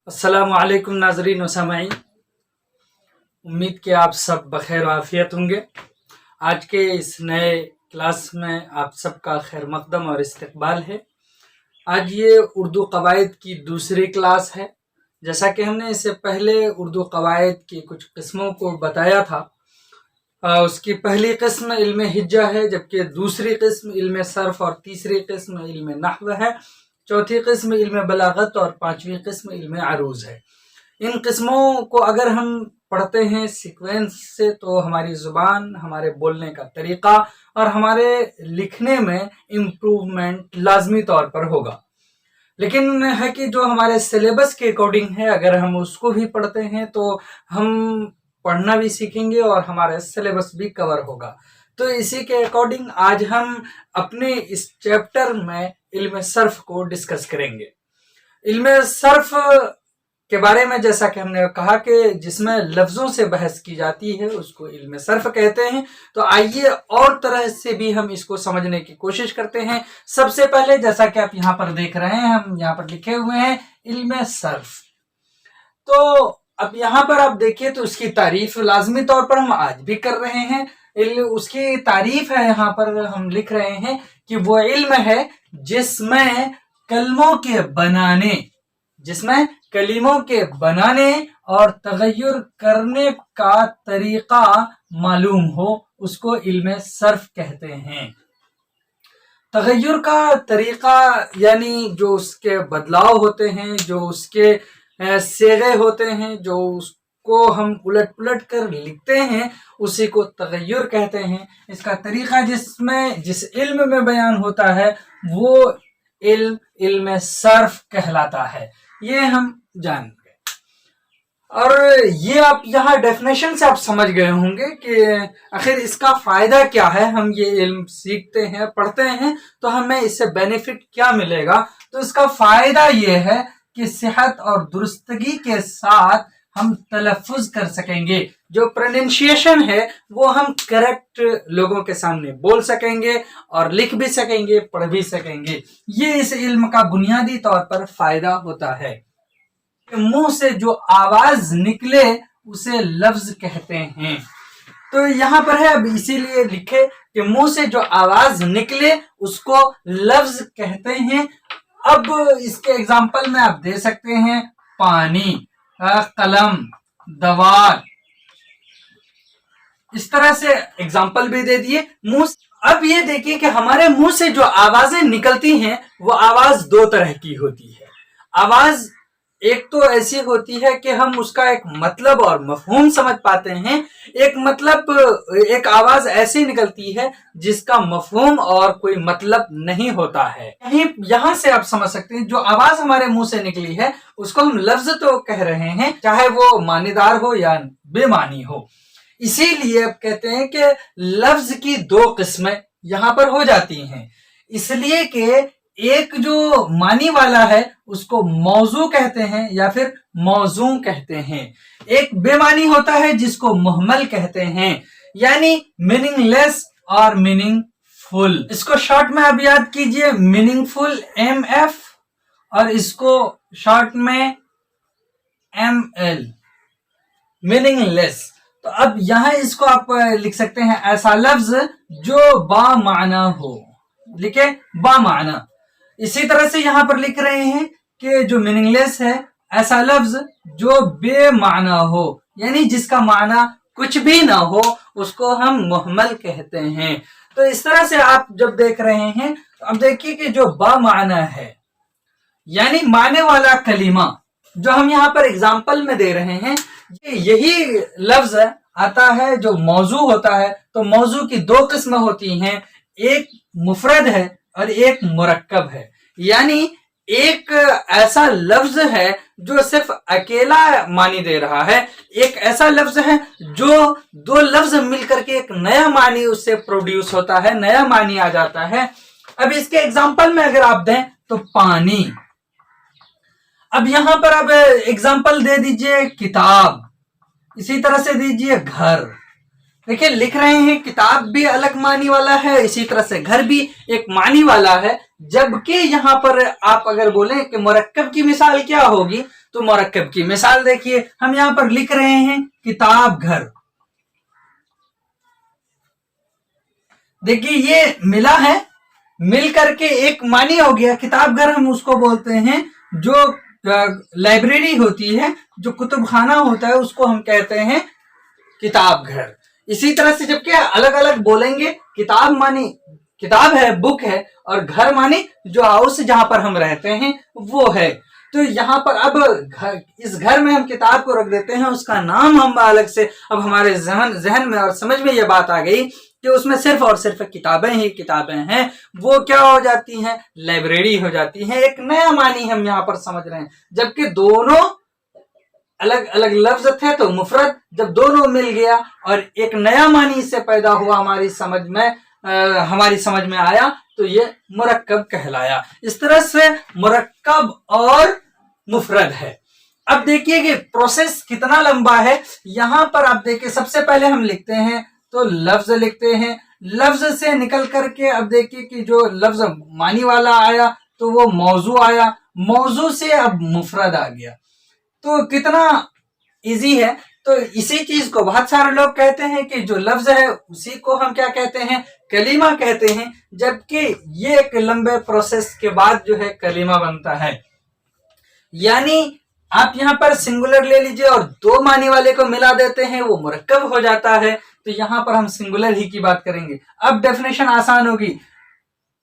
अस्सलाम वालेकुम नाज़रीन व सामाईन, उम्मीद कि आप सब बखैर आफियत होंगे। आज के इस नए क्लास में आप सबका खैर मकदम और इस्तकबाल है। आज ये उर्दू कवायद की दूसरी क्लास है। जैसा कि हमने इससे पहले उर्दू कवायद की कुछ किस्मों को बताया था, उसकी पहली किस्म इल्म हिज्जा है, जबकि दूसरी किस्म इल्म सर्फ और तीसरी किस्म इल्म नहव है, चौथी किस्म इल्म बलागत और पांचवी किस्म इल्म अरूज है। इन किस्मों को अगर हम पढ़ते हैं सीक्वेंस से तो हमारी ज़ुबान, हमारे बोलने का तरीक़ा और हमारे लिखने में इम्प्रूवमेंट लाजमी तौर पर होगा। लेकिन है कि जो हमारे सिलेबस के अकॉर्डिंग है, अगर हम उसको भी पढ़ते हैं तो हम पढ़ना भी सीखेंगे और हमारा सिलेबस भी कवर होगा। तो इसी के अकॉर्डिंग आज हम अपने इस चैप्टर में इल्म सर्फ को डिस्कस करेंगे। इल्म सर्फ के बारे में जैसा कि हमने कहा कि जिसमें लफ्ज़ों से बहस की जाती है उसको इल्म सर्फ कहते हैं। तो आइए और तरह से भी हम इसको समझने की कोशिश करते हैं। सबसे पहले जैसा कि आप यहाँ पर देख रहे हैं, हम यहाँ पर लिखे हुए हैं इल्म सर्फ। तो अब यहाँ पर आप देखिए तो उसकी तारीफ लाजमी तौर पर हम आज भी कर रहे हैं। उसकी तारीफ है, यहाँ पर हम लिख रहे हैं कि वो इल्म है जिसमें कलीमों के बनाने और तगय्युर करने का तरीका मालूम हो, उसको इल्म सर्फ कहते हैं। तगय्युर का तरीका यानी जो उसके बदलाव होते हैं, जो उसके सेगे होते हैं, जो उसको हम उलट पुलट कर लिखते हैं, उसी को तगय्युर कहते हैं। इसका तरीका जिस इल्म में बयान होता है वो इल्म सर्फ कहलाता है। ये हम जान गए। और ये आप यहाँ डेफिनेशन से आप समझ गए होंगे कि आखिर इसका फायदा क्या है। हम ये इल्म सीखते हैं, पढ़ते हैं तो हमें इससे बेनिफिट क्या मिलेगा। तो इसका फायदा ये है कि सेहत और दुरुस्तगी के साथ हम तलफ़ुज़ कर सकेंगे। जो प्रोनाउंसिएशन है वो हम करेक्ट लोगों के सामने बोल सकेंगे और लिख भी सकेंगे, पढ़ भी सकेंगे। ये इस इल्म का बुनियादी तौर पर फायदा होता है। मुंह से जो आवाज निकले उसे लफ्ज कहते हैं। तो यहाँ पर है, अब इसीलिए लिखे कि मुंह से जो आवाज निकले उसको लफ्ज कहते हैं। अब इसके एग्जाम्पल में आप दे सकते हैं पानी, कलम, दवार, इस तरह से एग्जाम्पल भी दे दिए। मुंह अब ये देखिए कि हमारे मुंह से जो आवाजें निकलती हैं वो आवाज दो तरह की होती है। आवाज एक तो ऐसी होती है कि हम उसका एक मतलब और मफहूम समझ पाते हैं। एक आवाज ऐसी निकलती है जिसका मफहूम और कोई मतलब नहीं होता है। यहाँ से आप समझ सकते हैं जो आवाज हमारे मुंह से निकली है उसको हम लफ्ज तो कह रहे हैं, चाहे वो मानीदार हो या बेमानी हो। इसीलिए अब कहते हैं कि लफ्ज की दो किस्में यहाँ पर हो जाती हैं, इसलिए कि एक जो मानी वाला है उसको मौजू कहते हैं या फिर मौजू कहते हैं। एक बेमानी होता है जिसको मुहम्मल कहते हैं, यानी मीनिंगलेस और मीनिंगफुल। इसको शॉर्ट में अब याद कीजिए, मीनिंगफुल MF और इसको शॉर्ट में ML, मीनिंगलेस। तो अब यहां इसको आप लिख सकते हैं ऐसा लफ्ज जो बामाना हो, लिखे बामाना। इसी तरह से यहां पर लिख रहे हैं कि जो मीनिंगलेस है ऐसा लफ्ज जो बेमाना हो, यानी जिसका माना कुछ भी ना हो, उसको हम मुहम्मल कहते हैं। तो इस तरह से आप जब देख रहे हैं तो अब देखिए कि जो बामाना है यानी माने वाला कलीमा जो हम यहाँ पर एग्जाम्पल में दे रहे हैं, यही लफ्ज आता है जो मौजू होता है। तो मौजू की दो किस्में होती हैं, एक मुफरद है और एक मुरक्कब है। यानी एक ऐसा लफ्ज है जो सिर्फ अकेला मानी दे रहा है, एक ऐसा लफ्ज है जो दो लफ्ज मिलकर के एक नया मानी उससे प्रोड्यूस होता है, नया मानी आ जाता है। अब इसके एग्जाम्पल में अगर आप दें तो पानी। अब यहां पर अब एग्जाम्पल दे दीजिए किताब, इसी तरह से दीजिए घर। देखिए लिख रहे हैं किताब भी अलग मानी वाला है, इसी तरह से घर भी एक मानी वाला है। जबकि यहाँ पर आप अगर बोलें कि मुरक्कब की मिसाल क्या होगी तो मुरक्कब की मिसाल देखिए, हम यहाँ पर लिख रहे हैं किताब घर। देखिए ये मिला है, मिल करके एक मानी हो गया। किताब घर हम उसको बोलते हैं जो लाइब्रेरी होती है, जो कुतुब खाना होता है, उसको हम कहते हैं किताब घर। इसी तरह से जबकि अलग अलग बोलेंगे, किताब मानी किताब है, बुक है, और घर मानी जो हाउस जहां पर हम रहते हैं वो है। तो यहाँ पर अब इस घर में हम किताब को रख देते हैं, उसका नाम हम अलग से, अब हमारे जहन में और समझ में ये बात आ गई कि उसमें सिर्फ और सिर्फ किताबें ही किताबें हैं, वो क्या हो जाती हैं, लाइब्रेरी हो जाती हैं। एक नया मानी हम यहाँ पर समझ रहे हैं, जबकि दोनों अलग अलग लफ्ज थे तो मुफरद, जब दोनों मिल गया और एक नया मानी इससे पैदा हुआ हमारी समझ में आया, तो ये मुरक्कब कहलाया। इस तरह से मुरक्कब और मुफरद है। अब देखिए कि प्रोसेस कितना लंबा है। यहां पर आप देखिए, सबसे पहले हम लिखते हैं तो लफ्ज लिखते हैं, लफ्ज से निकल करके अब देखिए कि जो लफ्ज मानी वाला आया तो वो मौजू आया, मौजू से अब मुफरद आ गया। तो कितना इजी है। तो इसी चीज को बहुत सारे लोग कहते हैं कि जो लफ्ज है उसी को हम क्या कहते हैं, कलीमा कहते हैं, जबकि ये एक लंबे प्रोसेस के बाद जो है कलीमा बनता है। यानी आप यहाँ पर सिंगुलर ले लीजिए और दो मानी वाले को मिला देते हैं, वो मुरक्कब हो जाता है। तो यहाँ पर हम सिंगुलर ही की बात करेंगे। अब डेफिनेशन आसान होगी,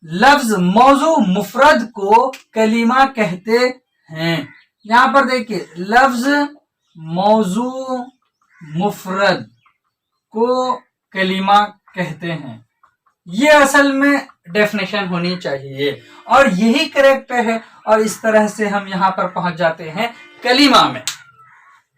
लफ्ज मौजू मुफरद को कलीमा कहते हैं। यहां पर देखिए, लफ्ज मौजू मुफरद को कलीमा कहते हैं, ये असल में डेफिनेशन होनी चाहिए और यही करेक्ट है। और इस तरह से हम यहां पर पहुंच जाते हैं कलीमा में,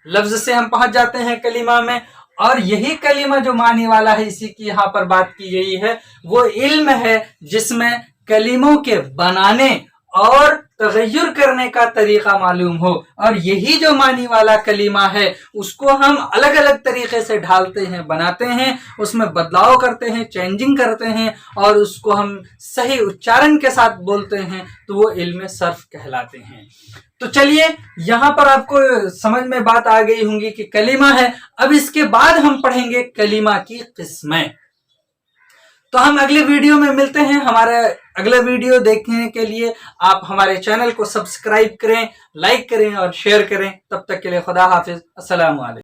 लफ्ज से हम पहुंच जाते हैं कलीमा में। और यही कलीमा जो मानी वाला है, इसी की यहाँ पर बात की गई है, वो इल्म है जिसमें कलीमों के बनाने और तगय्युर करने का तरीका मालूम हो। और यही जो मानी वाला कलीमा है उसको हम अलग अलग तरीके से ढालते हैं, बनाते हैं, उसमें बदलाव करते हैं, चेंजिंग करते हैं और उसको हम सही उच्चारण के साथ बोलते हैं, तो वो इल्म सर्फ कहलाते हैं। तो चलिए, यहां पर आपको समझ में बात आ गई होंगी कि कलीमा है। अब इसके बाद हम पढ़ेंगे कलीमा की किस्में। तो हम अगले वीडियो में मिलते हैं। हमारा अगला वीडियो देखने के लिए आप हमारे चैनल को सब्सक्राइब करें, लाइक करें और शेयर करें। तब तक के लिए खुदा हाफिज, अस्सलाम वालेकुम।